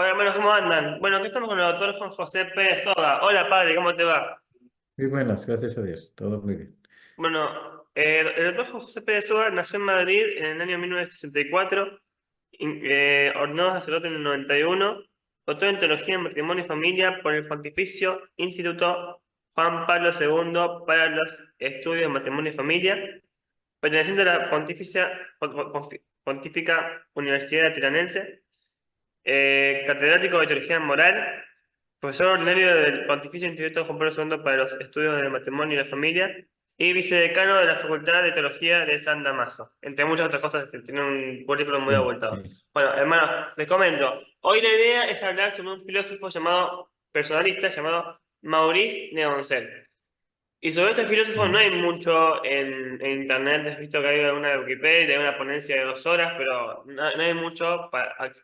Hola hermanos, ¿cómo andan? Bueno, aquí estamos con el doctor Juan José Pérez Soda. Hola padre, ¿cómo te va? Muy buenas, gracias a Dios, todo muy bien. Bueno, el doctor Juan José Pérez Soda nació en Madrid en el año 1964, ordenado sacerdote en el 91, doctor en teología en matrimonio y familia por el Pontificio Instituto Juan Pablo II para los Estudios de Matrimonio y Familia, perteneciente a la Pontífica Universidad Tiranense, catedrático de teología moral, profesor ordinario del Pontificio Instituto Juan Pablo II para los Estudios del Matrimonio y la Familia y vicedecano de la Facultad de Teología de San Damaso, entre muchas otras cosas. Tiene un currículum muy Sí, abultado. sí. Bueno, hermano, les comento. Hoy la idea es hablar sobre un filósofo llamado, personalista, llamado Maurice Leoncel. Y sobre este filósofo no Ujú. hay mucho en internet. He visto que hay una de Wikipedia, hay una ponencia de 2 horas, pero no hay mucho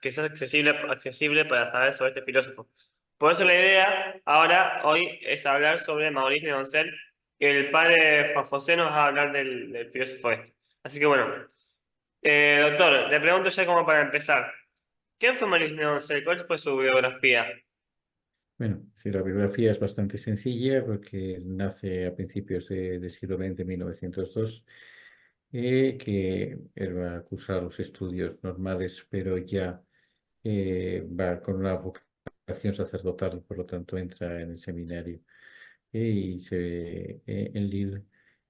que sea accesible para saber sobre este filósofo. Por eso la idea ahora, hoy, es hablar sobre Mauricio Leoncel, y el padre Juan José nos va a hablar del filósofo este. Así que bueno, doctor, le pregunto ya como para empezar. ¿Quién fue Mauricio Leoncel? ¿Cuál fue su biografía? Bueno, sí, la biografía es bastante sencilla porque nace a principios del siglo XX, 1902, que él va a cursar los estudios normales, pero ya va con una vocación sacerdotal, por lo tanto entra en el seminario y se ve en Lille.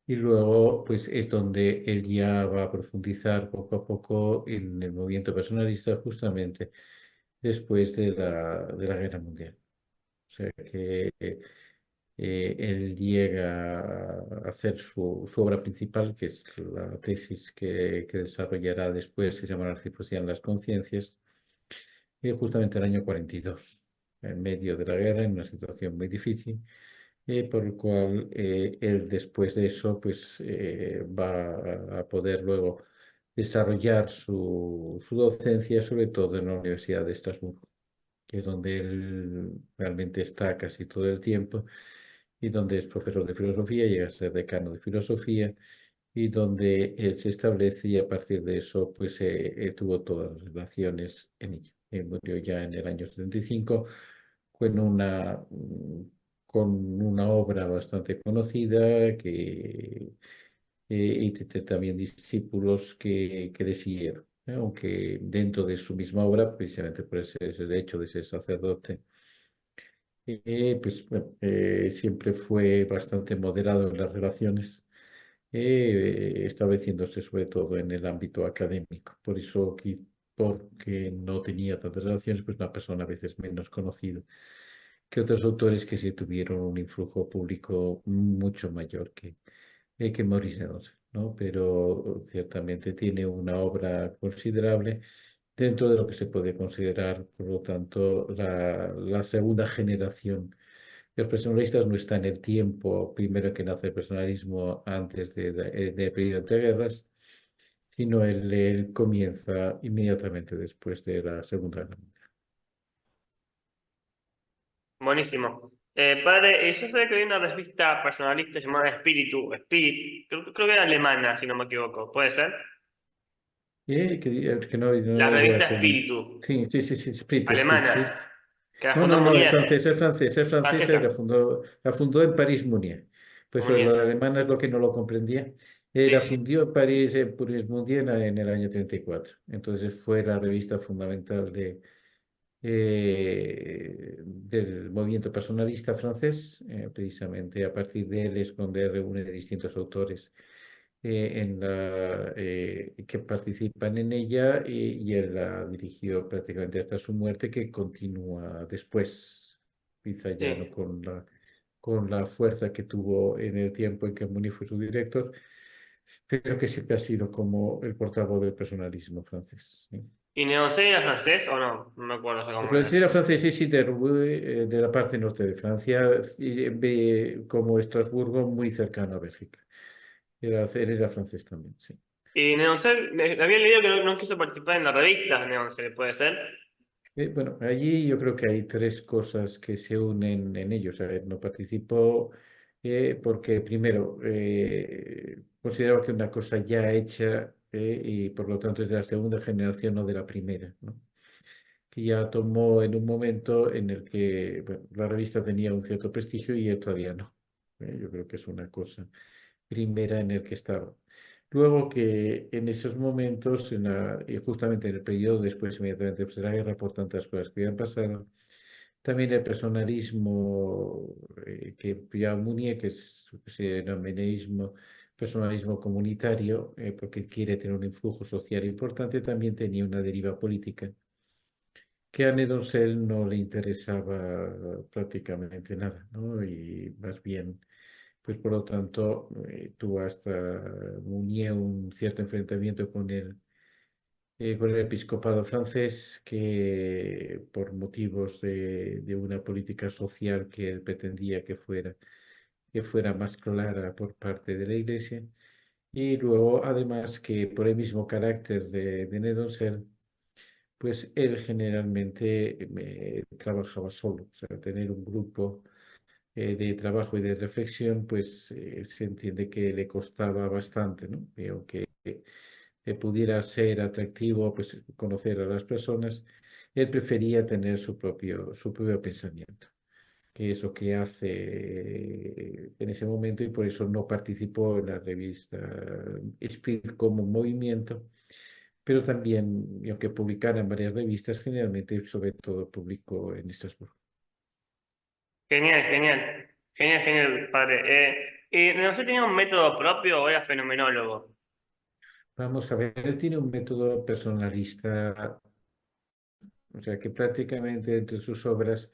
Y luego, pues es donde él ya va a profundizar poco a poco en el movimiento personalista, justamente después de la Guerra Mundial. O sea que él llega a hacer su obra principal, que es la tesis que desarrollará después, que se llama La reciprocidad en las conciencias, justamente en el año 42, en medio de la guerra, en una situación muy difícil, por el cual él después de eso pues, va a poder luego desarrollar su docencia, sobre todo en la Universidad de Estrasburgo, que es donde él realmente está casi todo el tiempo y donde es profesor de filosofía, llega a ser decano de filosofía y donde él se establece y a partir de eso pues tuvo todas las relaciones en ello. Murió ya en el año 75 con con una obra bastante conocida y también discípulos que le siguieron, ¿no? Aunque dentro de su misma obra, precisamente por ese hecho de ser sacerdote, pues bueno, siempre fue bastante moderado en las relaciones, estableciéndose sobre todo en el ámbito académico. Por eso, porque no tenía tantas relaciones, pues una persona a veces menos conocida que otros autores que sí tuvieron un influjo público mucho mayor que Maurice Herauce, ¿no? Pero ciertamente tiene una obra considerable dentro de lo que se puede considerar, por lo tanto, la segunda generación. Los personalistas no está en el tiempo primero que nace el personalismo antes de periodo entre guerras, sino él comienza inmediatamente después de la Segunda Guerra Mundial. Buenísimo. Padre, yo sé que hay una revista personalista llamada Spirit, creo que era alemana, si no me equivoco, ¿puede ser? Que no, La no oigo revista eso bien. Espíritu, Sí, sí, sí, sí, Sprit, alemana, sí. que la No, fundó no, no, Munier, es francesa y francesa, la fundó en París Mounier. Pues lo Munier, alemán es lo que no lo comprendía. La sí. fundió en París, París Mounier en el año 34. Entonces fue la revista fundamental del movimiento personalista francés. Precisamente a partir de él es donde reúne distintos autores que participan en ella y él la dirigió prácticamente hasta su muerte, que continúa después, quizá ya no Sí. con la fuerza que tuvo en el tiempo en que Muni fue su director, pero que siempre ha sido como el portavoz del personalismo francés. ¿Sí? ¿Y Neoncé era francés o no? No me acuerdo El cómo francés era. era francés, sí, sí, de la parte norte de Francia, como Estrasburgo, muy cercano a Bélgica. Él era francés también, sí. Y Neoncé, había leído que no quiso participar en la revista Neoncé, ¿puede ser? Bueno, allí yo creo que hay tres cosas que se unen en ellos. A ver, no participó porque primero consideraba que una cosa ya hecha y por lo tanto es de la segunda generación, no de la primera, ¿no? que ya tomó en un momento en el que bueno, la revista tenía un cierto prestigio y él todavía no. Yo creo que es una cosa primera en el que estaba. Luego que en esos momentos, y justamente en el periodo después, inmediatamente después de la guerra, por tantas cosas que habían pasado, también el personalismo que Pierre Mounier, que es lo que se denomina personalismo comunitario, porque quiere tener un influjo social importante, también tenía una deriva política que a Nedonsel no le interesaba prácticamente nada, ¿no? Y más bien, pues por lo tanto, tuvo hasta Mounier un cierto enfrentamiento con el episcopado francés, que por motivos de una política social que él pretendía que fuera más clara por parte de la Iglesia, y luego además que por el mismo carácter de Nedonsel, pues él generalmente trabajaba solo, o sea, tener un grupo de trabajo y de reflexión, pues se entiende que le costaba bastante, ¿no? Y aunque pudiera ser atractivo, pues conocer a las personas, él prefería tener su propio pensamiento, que es lo que hace en ese momento y por eso no participó en la revista Spirit como movimiento, pero también, y aunque publicara en varias revistas, generalmente, sobre todo, publicó en Estrasburgo. Genial, genial. Genial, genial, padre. ¿No sé, tenía un método propio o era fenomenólogo? Vamos a ver, él tiene un método personalista, o sea que prácticamente entre sus obras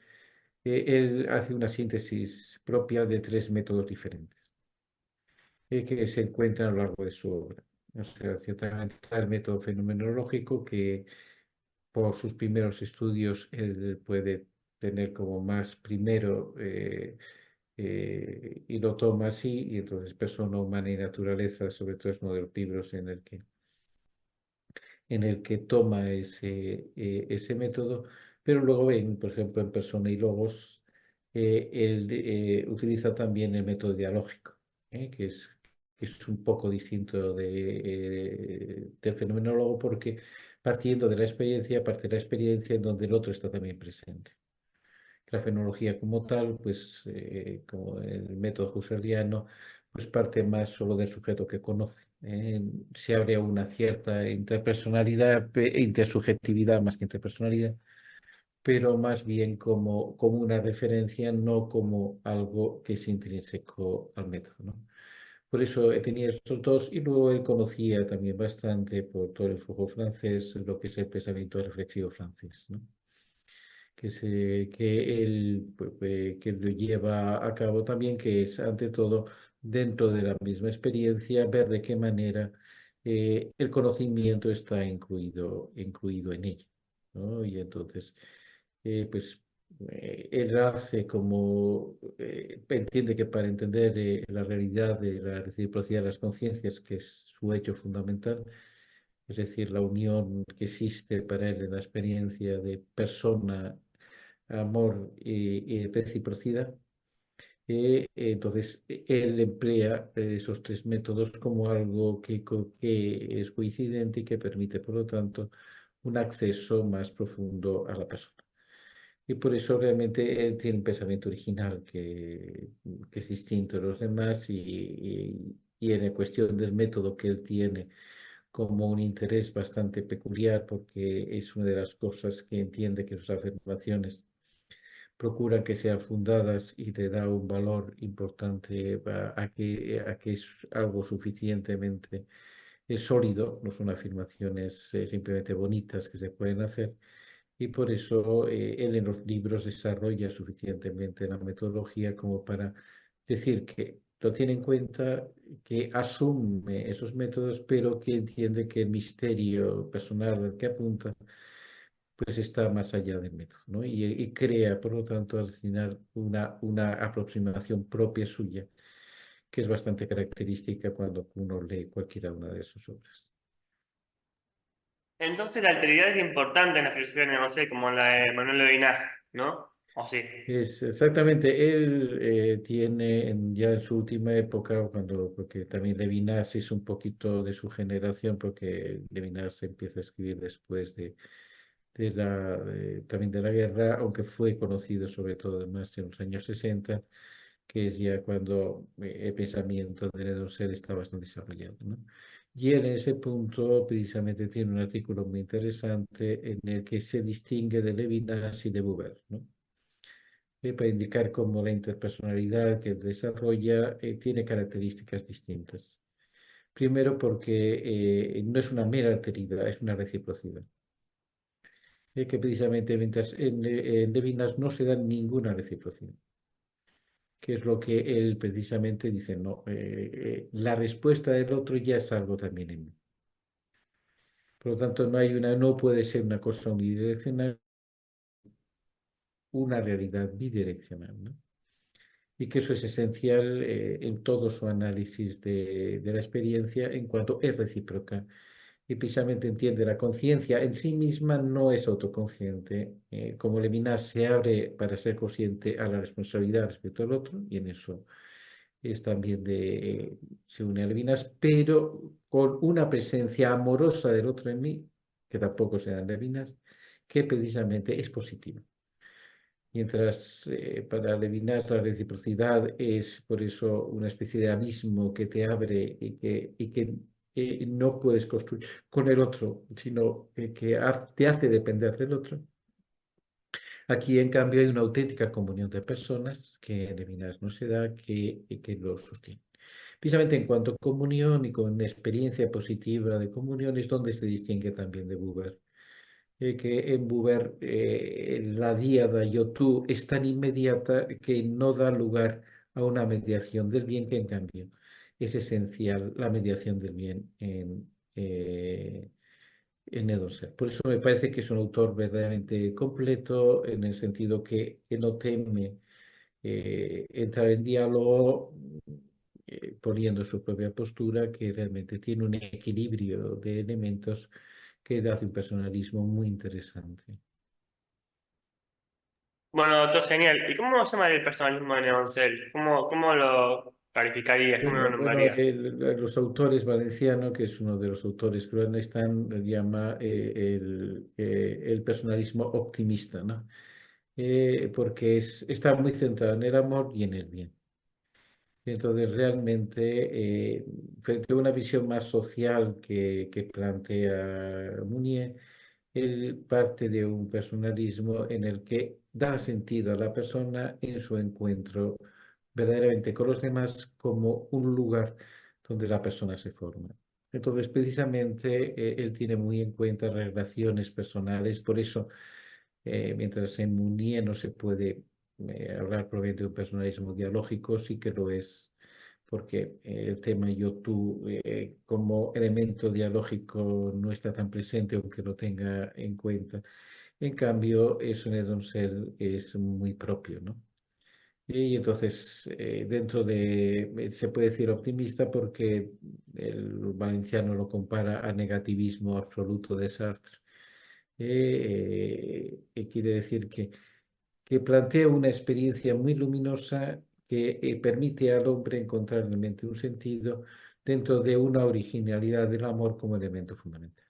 él hace una síntesis propia de tres métodos diferentes que se encuentran a lo largo de su obra. O sea, ciertamente está el método fenomenológico que por sus primeros estudios él puede tener como más primero y lo toma así, y entonces Persona, Humana y Naturaleza, sobre todo es uno de los libros en el que toma ese método, pero luego ven, por ejemplo, en Persona y Logos, él utiliza también el método dialógico, que es un poco distinto del fenomenólogo porque partiendo de la experiencia, parte de la experiencia en donde el otro está también presente. La fenología como tal, pues como el método husserliano, pues parte más solo del sujeto que conoce. Se abre a una cierta interpersonalidad, intersubjetividad más que interpersonalidad, pero más bien como una referencia, no como algo que es intrínseco al método, ¿no? Por eso tenía estos dos y luego él conocía también bastante por todo el flujo francés lo que es el pensamiento reflexivo francés, ¿no? Que lo lleva a cabo también, que es ante todo dentro de la misma experiencia, ver de qué manera el conocimiento está incluido en ella, ¿no? Y entonces, pues él hace como, entiende que para entender la realidad de la reciprocidad de las conciencias, que es su hecho fundamental, es decir, la unión que existe para él en la experiencia de persona, amor y reciprocidad. Entonces, él emplea esos tres métodos como algo que es coincidente y que permite, por lo tanto, un acceso más profundo a la persona. Y por eso realmente él tiene un pensamiento original que es distinto de los demás y en la cuestión del método que él tiene como un interés bastante peculiar porque es una de las cosas que entiende que sus afirmaciones procuran que sean fundadas y le da un valor importante a que es algo suficientemente sólido, no son afirmaciones simplemente bonitas que se pueden hacer. Y por eso él en los libros desarrolla suficientemente la metodología como para decir que lo tiene en cuenta, que asume esos métodos, pero que entiende que el misterio personal al que apunta pues está más allá del método, ¿no? Y crea, por lo tanto, al final una aproximación propia suya, que es bastante característica cuando uno lee cualquiera una de sus obras. Entonces la alteridad es importante en la filosofía, no sé, como la de Manuel Levinas, ¿no? ¿O sí? Es exactamente, él tiene ya en su última época, porque también Levinas es un poquito de su generación, porque Levinas empieza a escribir después también de la guerra, aunque fue conocido sobre todo más en los años 60, que es ya cuando el pensamiento de Husserl está bastante desarrollado, ¿no? Y él en ese punto precisamente tiene un artículo muy interesante en el que se distingue de Levinas y de Buber, ¿no? Para indicar cómo la interpersonalidad que desarrolla tiene características distintas. Primero porque no es una mera alteridad, es una reciprocidad. Que precisamente mientras en Levinas no se da ninguna reciprocidad, que es lo que él precisamente dice, no, la respuesta del otro ya es algo también en mí. Por lo tanto, no puede ser una cosa unidireccional, una realidad bidireccional, ¿no? Y que eso es esencial en todo su análisis de la experiencia en cuanto es recíproca. Y precisamente entiende la conciencia en sí misma no es autoconsciente. Como Levinas se abre para ser consciente a la responsabilidad respecto al otro, y en eso es también se une a Levinas, pero con una presencia amorosa del otro en mí, que tampoco se da en Levinas, que precisamente es positiva. Mientras para Levinas la reciprocidad es por eso una especie de abismo que te abre y que no puedes construir con el otro, sino que te hace depender del otro. Aquí, en cambio, hay una auténtica comunión de personas que en Levinas no se da, que lo sostiene. Precisamente en cuanto a comunión y con experiencia positiva de comunión es donde se distingue también de Buber, que en Buber la diada yo-tú es tan inmediata que no da lugar a una mediación del bien, que en cambio es esencial la mediación del bien en Edoser. Por eso me parece que es un autor verdaderamente completo en el sentido que no teme entrar en diálogo poniendo su propia postura, que realmente tiene un equilibrio de elementos que hace un personalismo muy interesante. Bueno, doctor, genial. ¿Y cómo se llama el personalismo de Neoncel? ¿Cómo lo calificarías? ¿Cómo lo Bueno, nombrarías? los autores valenciano, que es uno de los autores que lo están, llama el personalismo optimista, ¿no? Porque está muy centrado en el amor y en el bien. Entonces, realmente, frente a una visión más social que plantea Mounier, él parte de un personalismo en el que da sentido a la persona en su encuentro verdaderamente con los demás como un lugar donde la persona se forma. Entonces, precisamente, él tiene muy en cuenta relaciones personales, por eso, mientras en Mounier no se puede hablar probablemente de un personalismo dialógico, sí que lo es, porque el tema yo-tú como elemento dialógico no está tan presente, aunque lo tenga en cuenta. En cambio, eso en el Doncel es muy propio, ¿no? Y entonces, se puede decir optimista porque el valenciano lo compara al negativismo absoluto de Sartre. Quiere decir que plantea una experiencia muy luminosa que permite al hombre encontrar realmente un sentido dentro de una originalidad del amor como elemento fundamental.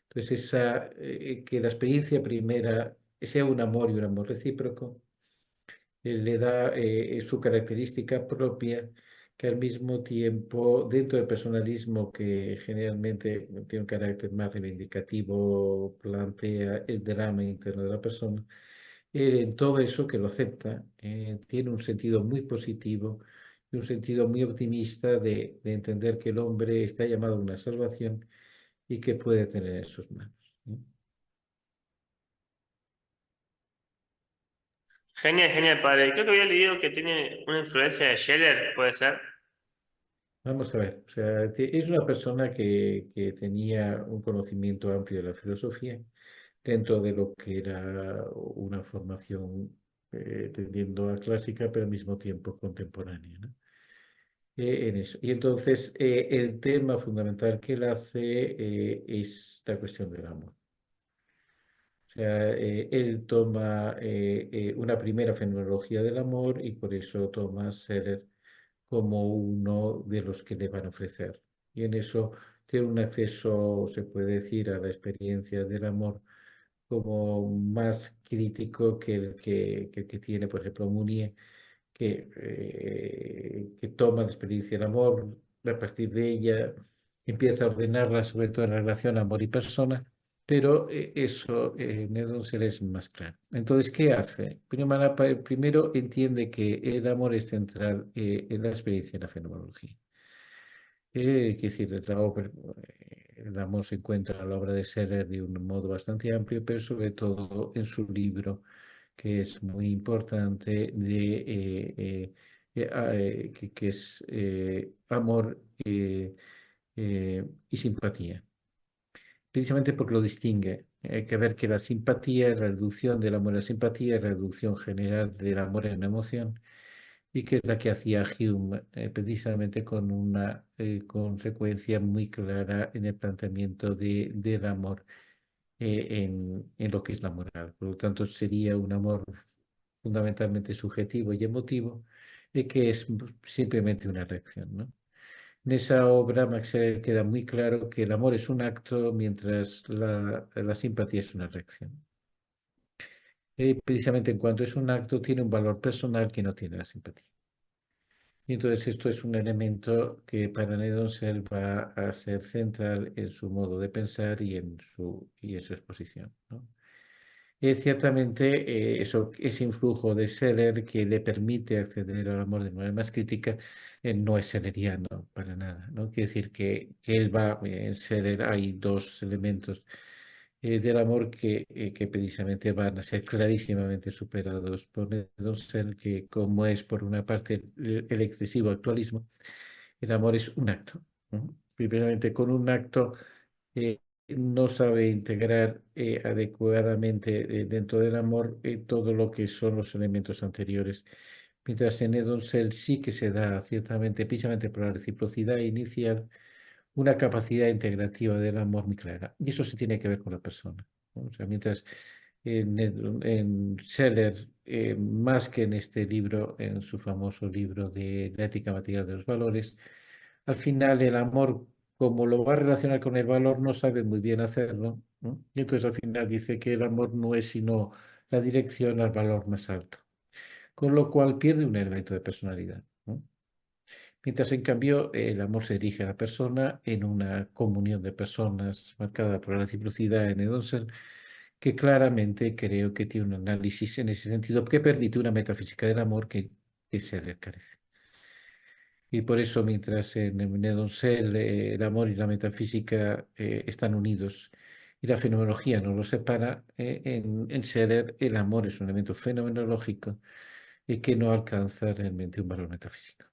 Entonces, que la experiencia primera sea un amor y un amor recíproco, le da su característica propia, que al mismo tiempo, dentro del personalismo que generalmente tiene un carácter más reivindicativo, plantea el drama interno de la persona, él en todo eso que lo acepta, tiene un sentido muy positivo y un sentido muy optimista de entender que el hombre está llamado a una salvación y que puede tener en sus manos, ¿no? Genial, genial, padre. Creo que había leído que tiene una influencia de Scheller, ¿puede ser? Vamos a ver, o sea, es una persona que tenía un conocimiento amplio de la filosofía dentro de lo que era una formación tendiendo a clásica, pero al mismo tiempo contemporánea, ¿no? En eso. Y entonces el tema fundamental que él hace es la cuestión del amor. O sea, él toma una primera fenomenología del amor y por eso toma Seller como uno de los que le van a ofrecer. Y en eso tiene un acceso, se puede decir, a la experiencia del amor como más crítico que tiene, por ejemplo, Mounier, que toma la experiencia del amor, a partir de ella empieza a ordenarla, sobre todo en relación a amor y persona, pero eso en Edonser es más claro. Entonces, ¿qué hace? Primero entiende que el amor es central en la experiencia y la fenomenología. Quiere decir, el amor se encuentra en la obra de Scherer de un modo bastante amplio, pero sobre todo en su libro, que es muy importante, que es Amor y Simpatía, precisamente porque lo distingue. Hay que ver que la simpatía es la reducción del amor a la simpatía, es la reducción general del amor en una emoción y que es la que hacía Hume precisamente con una consecuencia muy clara en el planteamiento del amor en lo que es la moral. Por lo tanto, sería un amor fundamentalmente subjetivo y emotivo, que es simplemente una reacción, ¿no? En esa obra, Max Scheler queda muy claro que el amor es un acto mientras la simpatía es una reacción. Precisamente en cuanto es un acto, tiene un valor personal que no tiene la simpatía. Y entonces esto es un elemento que para Nedonser va a ser central en su modo de pensar y en su exposición, ¿no? Ciertamente ese influjo de Scheler que le permite acceder al amor de manera más crítica no es schleriano para nada, ¿no? Quiere decir que él va, en Scheler hay dos elementos del amor que precisamente van a ser clarísimamente superados por Nedonser, que como es por una parte el excesivo actualismo, el amor es un acto, ¿no? Primeramente con un acto eh, no sabe integrar adecuadamente dentro del amor todo lo que son los elementos anteriores. Mientras en Edonsel sí que se da ciertamente, precisamente por la reciprocidad inicial, una capacidad integrativa del amor muy clara. Y eso se tiene que ver con la persona, ¿no? O sea, mientras en Scheler, más que en este libro, en su famoso libro de la ética material de los valores, al final el amor, como lo va a relacionar con el valor, no sabe muy bien hacerlo, ¿no? Y entonces al final dice que el amor no es sino la dirección al valor más alto, con lo cual pierde un elemento de personalidad, ¿no? Mientras en cambio el amor se dirige a la persona en una comunión de personas marcada por la reciprocidad en Edonsen, que claramente creo que tiene un análisis en ese sentido que permite una metafísica del amor que se le carece. Y por eso, mientras en Nedonsel el amor y la metafísica están unidos y la fenomenología no los separa, en Scheler el amor es un elemento fenomenológico y que no alcanza realmente un valor metafísico.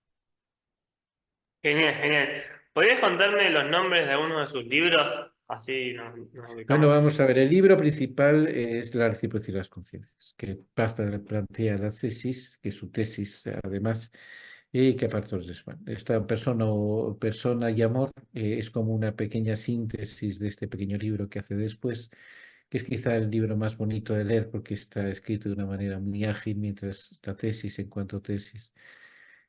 Genial, genial. ¿Podrías contarme los nombres de algunos de sus libros? Así nos Bueno, ubicamos. vamos a ver, el libro principal es La reciprocidad de las conciencias, que Pastor plantea la tesis, que es su tesis además, y que aparte los desván. Esta persona y amor es como una pequeña síntesis de este pequeño libro que hace después, que es quizá el libro más bonito de leer porque está escrito de una manera muy ágil, mientras la tesis, en cuanto a tesis,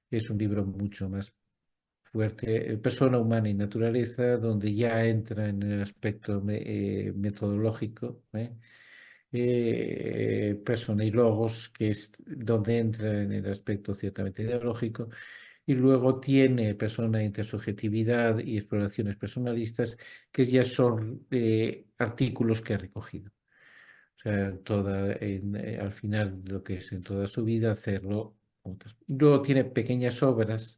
es un libro mucho más fuerte, persona humana y naturaleza, donde ya entra en el aspecto metodológico, persona y logos, que es donde entra en el aspecto ciertamente ideológico, y luego tiene persona, intersubjetividad y exploraciones personalistas, que ya son artículos que ha recogido. O sea, al final lo que es en toda su vida hacerlo. Luego tiene pequeñas obras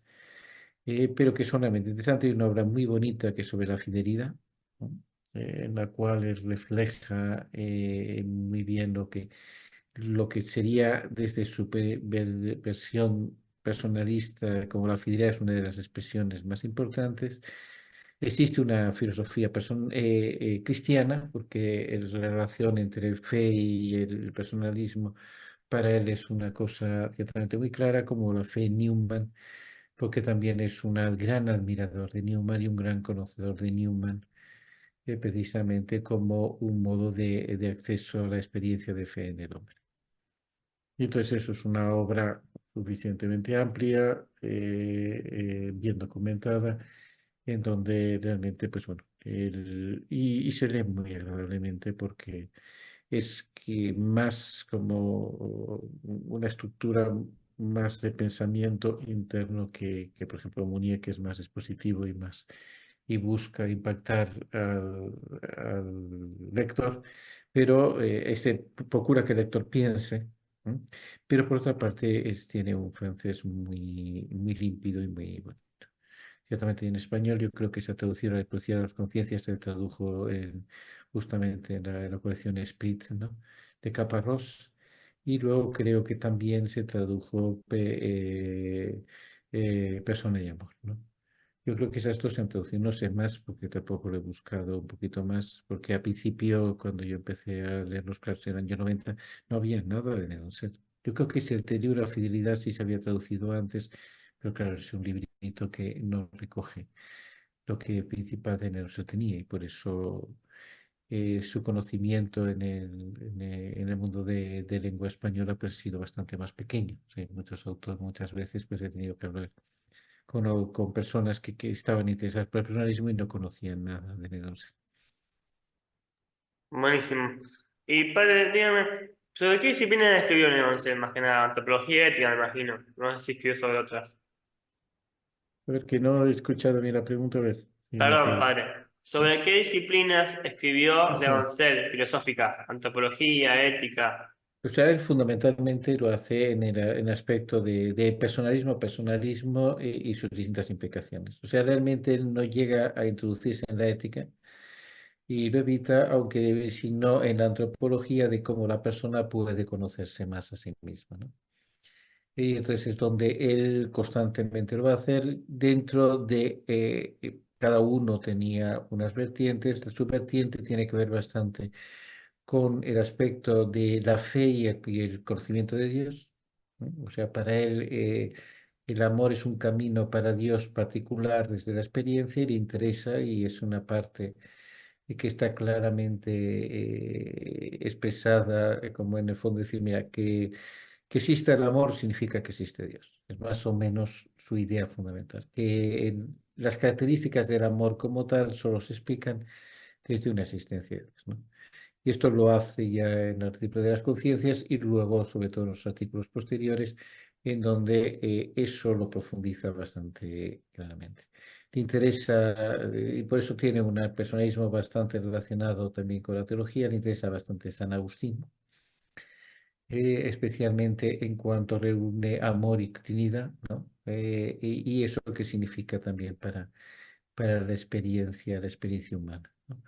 pero que son realmente interesantes. Hay una obra muy bonita que es sobre la fidelidad, ¿no? En la cual él refleja muy bien lo que sería desde su versión personalista, como la fidelidad es una de las expresiones más importantes. Existe una filosofía cristiana, porque la relación entre fe y el personalismo para él es una cosa ciertamente muy clara, como la fe en Newman, porque también es un gran admirador de Newman y un gran conocedor de Newman, precisamente como un modo de acceso a la experiencia de fe en el hombre. Y entonces eso es una obra suficientemente amplia, bien documentada, en donde realmente, pues bueno, y se lee muy agradablemente porque es que más como una estructura más de pensamiento interno por ejemplo, Mounier, que es más expositivo y más y busca impactar al lector, pero procura que el lector piense. ¿M? Pero por otra parte tiene un francés muy límpido y muy bueno. Ciertamente en español yo creo que se ha traducido La Policía de las Conciencias, se tradujo justamente en la colección Esprit, ¿no? De Caparrós. Y luego creo que también se tradujo Persona y Amor, ¿no? Yo creo que esas dos se han traducido, no sé más porque tampoco lo he buscado un poquito más, porque al principio cuando yo empecé a leer los clásicos en el año 90 no había nada de Nedonset. Yo creo que si el libro Fidelidad sí se había traducido antes, pero claro, es un librito que no recoge lo que principal de Nedonset tenía y por eso su conocimiento en el mundo de lengua española pues, ha sido bastante más pequeño. Sí, muchos autores muchas veces pues he tenido que hablar con personas que estaban interesadas por el personalismo y no conocían nada de Nedonset. Buenísimo. Y padre, dígame, ¿sobre qué disciplina escribió Leonce? Más que nada, antropología y ética, me imagino. No sé si escribió sobre otras. A ver, que no he escuchado bien la pregunta, a ver si me Perdón, puede. padre. ¿Sobre qué disciplinas escribió Sí. Leoncel, filosóficas? Antropología, ética. O sea, él fundamentalmente lo hace en el aspecto de personalismo y sus distintas implicaciones. O sea, realmente él no llega a introducirse en la ética y lo evita, aunque si no en la antropología de cómo la persona puede conocerse más a sí misma, ¿no? Y entonces es donde él constantemente lo va a hacer dentro de cada uno tenía unas vertientes. Su vertiente tiene que ver bastante con el aspecto de la fe y el conocimiento de Dios, ¿no? O sea, para él el amor es un camino para Dios particular desde la experiencia y le interesa y es una parte que está claramente expresada, como en el fondo decir, mira, que exista el amor significa que existe Dios. Es más o menos su idea fundamental. Las características del amor como tal solo se explican desde una existencia de Dios, ¿no? Y esto lo hace ya en el artículo de las conciencias y luego, sobre todo en los artículos posteriores, en donde eso lo profundiza bastante claramente. Le interesa, y por eso tiene un personalismo bastante relacionado también con la teología, le interesa bastante San Agustín, especialmente en cuanto reúne amor y Trinidad, ¿no? Y eso que significa también para la experiencia humana, ¿no?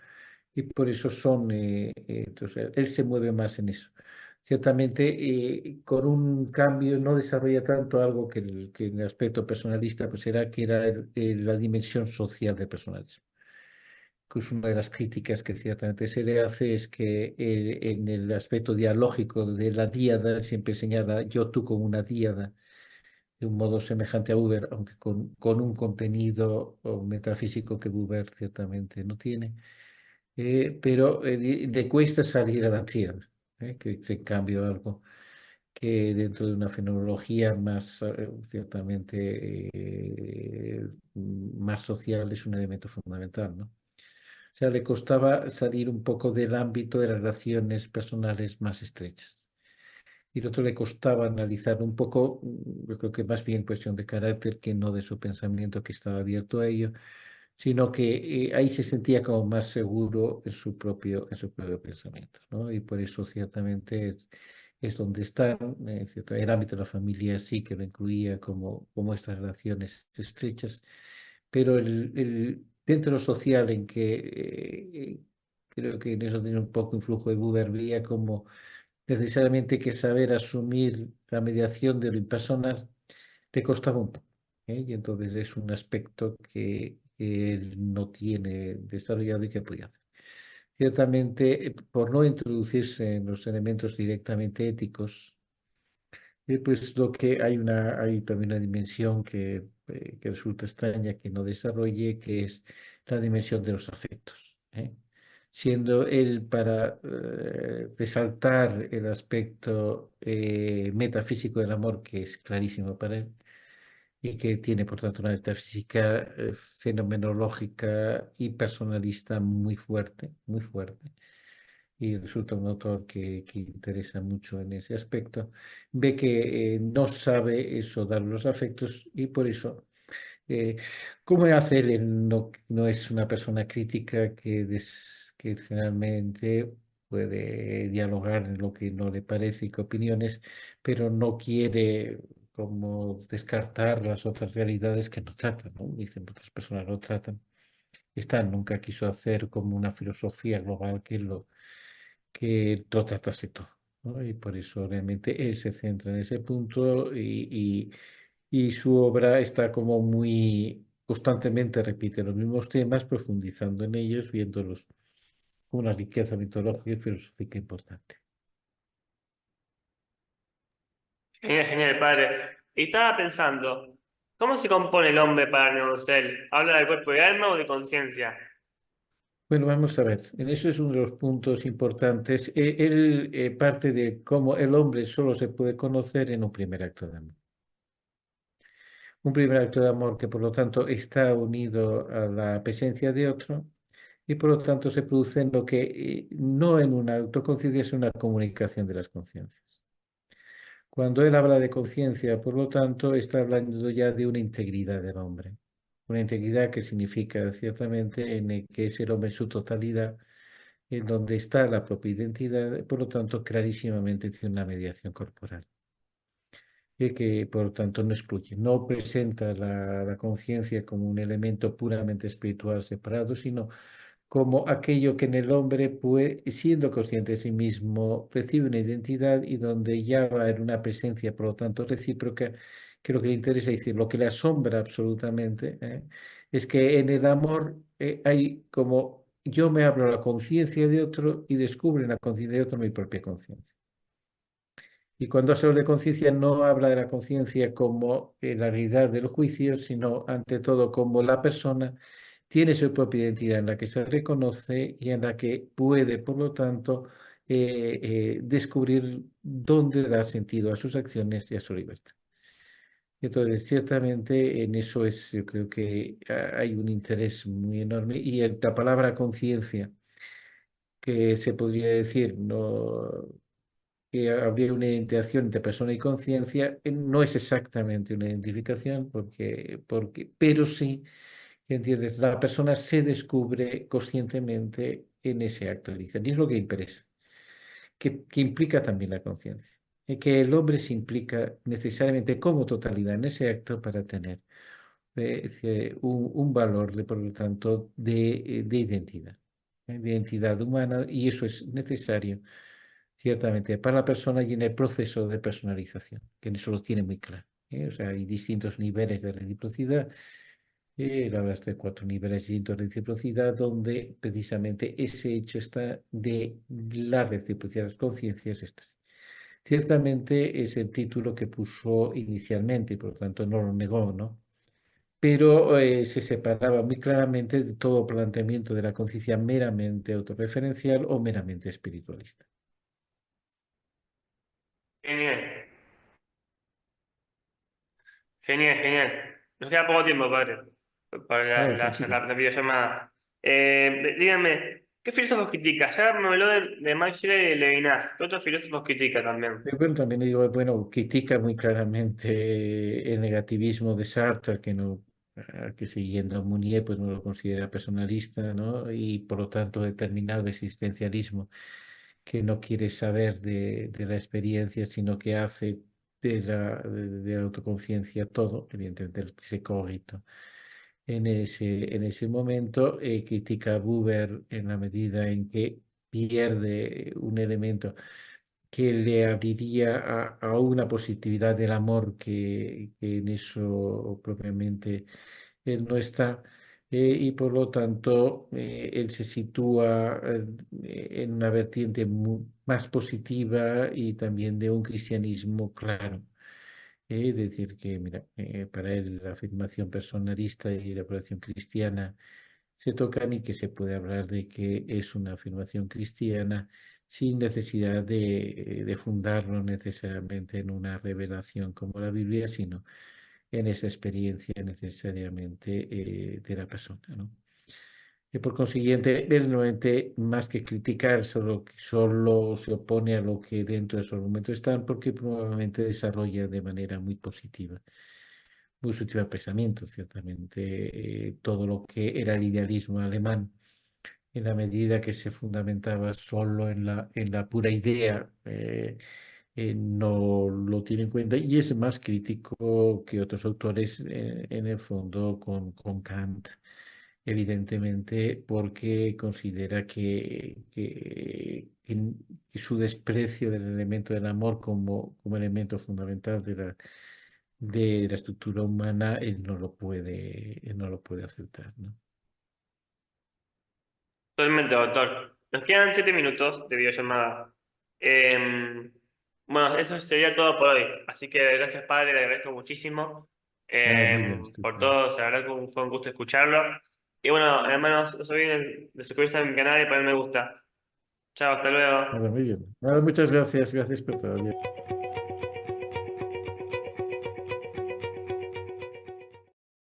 Y por eso entonces, él se mueve más en eso. Ciertamente, con un cambio no desarrolla tanto algo que en el aspecto personalista, pues era la dimensión social del personalismo. Que es una de las críticas que ciertamente se le hace es que en el aspecto dialógico de la díada, él siempre señala yo tú como una díada, de un modo semejante a Uber, aunque con un contenido metafísico que Buber ciertamente no tiene, pero le cuesta salir a la tierra, que es en cambio algo que dentro de una fenomenología más ciertamente más social es un elemento fundamental, ¿no? O sea, le costaba salir un poco del ámbito de las relaciones personales más estrechas. Y el otro le costaba analizar un poco, yo creo que más bien cuestión de carácter que no de su pensamiento que estaba abierto a ello, sino que ahí se sentía como más seguro en su propio pensamiento, ¿no? Y por eso ciertamente es donde está, el ámbito de la familia sí que lo incluía como estas relaciones estrechas, pero dentro de lo social en que creo que en eso tiene un poco influjo de Buber, veía como necesariamente que saber asumir la mediación de lo impersonal te costaba un poco, ¿eh? Y entonces es un aspecto que él no tiene desarrollado y que podía hacer. Ciertamente, por no introducirse en los elementos directamente éticos, pues lo que hay también una dimensión que resulta extraña que no desarrolle, que es la dimensión de los afectos, ¿eh? Siendo él para resaltar el aspecto metafísico del amor, que es clarísimo para él, y que tiene, por tanto, una metafísica fenomenológica y personalista muy fuerte, muy fuerte. y resulta un autor que interesa mucho en ese aspecto, ve que no sabe eso, dar los afectos y por eso, eh, como hace él, no es una persona crítica que generalmente puede dialogar en lo que no le parece y qué opiniones, pero no quiere como descartar las otras realidades que no tratan, ¿no? Dicen, otras personas lo tratan. Esta nunca quiso hacer como una filosofía global que lo tratase todo, ¿no? Y por eso realmente él se centra en ese punto y su obra está como muy constantemente repite los mismos temas, profundizando en ellos, viéndolos con una riqueza mitológica y filosófica importante. Genial, genial, padre. Y estaba pensando, ¿cómo se compone el hombre para Neucel? ¿Habla de cuerpo y alma o de conciencia? Bueno, vamos a ver, en eso es uno de los puntos importantes. Él parte de cómo el hombre solo se puede conocer en un primer acto de amor. Un primer acto de amor que por lo tanto está unido a la presencia de otro y por lo tanto se produce en lo que no en una autoconciencia, es una comunicación de las conciencias. Cuando él habla de conciencia, por lo tanto, está hablando ya de una integridad del hombre. Una integridad que significa ciertamente en el que es el hombre en su totalidad, en donde está la propia identidad, por lo tanto, clarísimamente tiene una mediación corporal. Y que por lo tanto no excluye, no presenta la conciencia como un elemento puramente espiritual separado, sino como aquello que en el hombre, siendo consciente de sí mismo, recibe una identidad y donde ya va en una presencia, por lo tanto, recíproca, que lo que le interesa decir, lo que le asombra absolutamente, es que en el amor hay como yo me abro a la conciencia de otro y descubro en la conciencia de otro mi propia conciencia. Y cuando se habla de conciencia, no habla de la conciencia como la realidad del juicio, sino ante todo como la persona tiene su propia identidad en la que se reconoce y en la que puede, por lo tanto, descubrir dónde dar sentido a sus acciones y a su libertad. Entonces, ciertamente en eso es, yo creo que hay un interés muy enorme y la palabra conciencia, que se podría decir, no que habría una identificación entre persona y conciencia, no es exactamente una identificación, pero sí, ¿entiendes? La persona se descubre conscientemente en ese acto de licencia. Y es lo que interesa, que implica también la conciencia. Y que el hombre se implica necesariamente como totalidad en ese acto para tener un valor, por lo tanto, de identidad, de identidad humana, y eso es necesario ciertamente para la persona y en el proceso de personalización, que en eso lo tiene muy claro. O sea, hay distintos niveles de reciprocidad. Él habla de 4 niveles distintos de reciprocidad, donde precisamente ese hecho está de la reciprocidad de las conciencias. Estas. Ciertamente es el título que puso inicialmente y por lo tanto no lo negó, ¿no? Pero se separaba muy claramente de todo planteamiento de la conciencia meramente autorreferencial o meramente espiritualista. Genial, genial, genial. Nos queda poco tiempo, padre, para Vale, tranquilo. la videollamada. Díganme, ¿qué filósofos critica? Ya me habló de Max Scheler y de Levinas. ¿Qué otros filósofos critica también? Bueno, también digo, bueno, critica muy claramente el negativismo de Sartre, que siguiendo a Mounier, pues no lo considera personalista, ¿no? Y por lo tanto determinado existencialismo, que no quiere saber de la experiencia, sino que hace de la autoconciencia todo, evidentemente ese cogito. En ese momento critica a Buber en la medida en que pierde un elemento que le abriría a una positividad del amor que en eso propiamente él no está, y por lo tanto él se sitúa en una vertiente más positiva y también de un cristianismo claro. Es decir, que mira, para él la afirmación personalista y la afirmación cristiana se tocan y que se puede hablar de que es una afirmación cristiana sin necesidad de fundarlo necesariamente en una revelación como la Biblia, sino en esa experiencia necesariamente de la persona, ¿no? Y por consiguiente, él normalmente, más que criticar, solo se opone a lo que dentro de su argumento están, porque probablemente desarrolla de manera muy sutil el pensamiento, ciertamente, todo lo que era el idealismo alemán, en la medida que se fundamentaba solo en la pura idea, no lo tiene en cuenta y es más crítico que otros autores, en el fondo, con Kant, evidentemente, porque considera que su desprecio del elemento del amor como elemento fundamental de la estructura humana, él no lo puede aceptar, ¿no? Totalmente, doctor. Nos quedan 7 minutos de videollamada. Em, bueno, eso sería todo por hoy. Así que gracias, padre, le agradezco muchísimo Ah, muy bien, por estupendo. todo. La verdad que fue un gusto escucharlo. Y bueno, hermanos, no se olviden de suscribirse a mi canal y poner me gusta. Chao, hasta luego. Nada, muy bien. Nada, muchas gracias, gracias por todo.